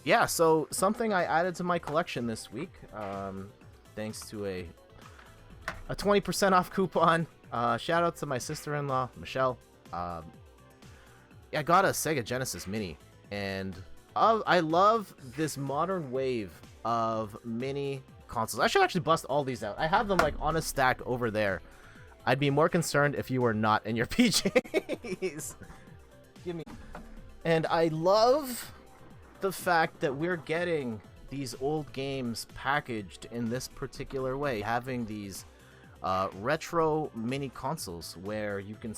yeah, so something I added to my collection this week, thanks to a 20% off coupon. Shout out to my sister-in-law, Michelle. Um, yeah, I got a Sega Genesis Mini, and I love this modern wave of mini consoles. I should actually bust all these out. I have them like on a stack over there. I'd be more concerned if you were not in your PJs. Give me. And I love the fact that we're getting these old games packaged in this particular way, having these retro mini consoles where you can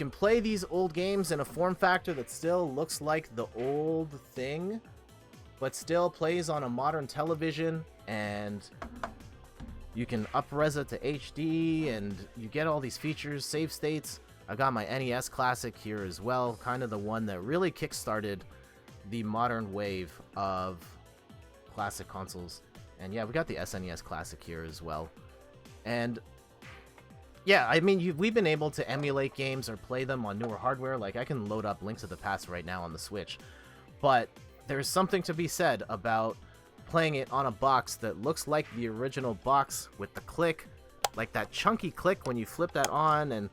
play these old games in a form factor that still looks like the old thing, but still plays on a modern television, and you can up-res it to HD, and you get all these features, save states. I got my NES Classic here as well, kind of the one that really kickstarted the modern wave of classic consoles. And yeah, we got the SNES Classic here as well. And yeah, I mean, we've been able to emulate games or play them on newer hardware. Like, I can load up Link to the Past right now on the Switch. But there's something to be said about playing it on a box that looks like the original box with the click, like that chunky click when you flip that on, and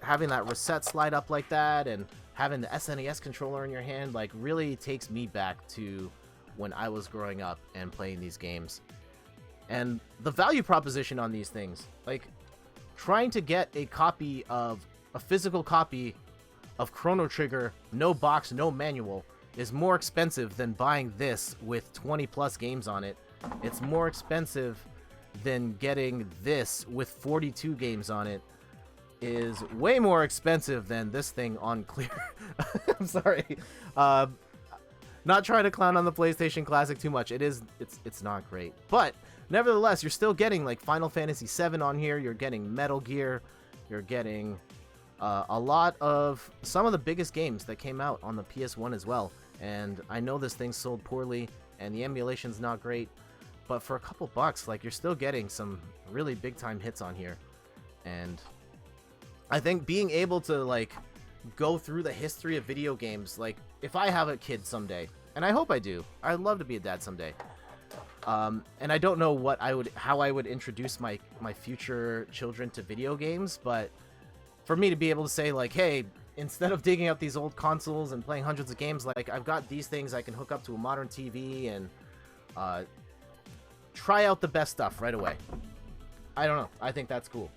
having that reset slide up like that, and having the SNES controller in your hand, like, really takes me back to when I was growing up and playing these games. And the value proposition on these things, like, trying to get a physical copy of Chrono Trigger, no box, no manual, is more expensive than buying this with 20 plus games on it. It's more expensive than getting this with 42 games on it. Is way more expensive than this thing on clear. I'm sorry. Not trying to clown on the PlayStation Classic too much. It's not great. But nevertheless, you're still getting like Final Fantasy VII on here. You're getting Metal Gear. You're getting a lot of some of the biggest games that came out on the PS1 as well. And I know this thing sold poorly and the emulation's not great, but for a couple bucks, like, you're still getting some really big time hits on here. And I think being able to, like, go through the history of video games, like, if I have a kid someday, and I hope I do, I'd love to be a dad someday. And I don't know how I would introduce my future children to video games, but for me to be able to say, like, hey, instead of digging up these old consoles and playing hundreds of games, like, I've got these things I can hook up to a modern TV and try out the best stuff right away. I don't know. I think that's cool.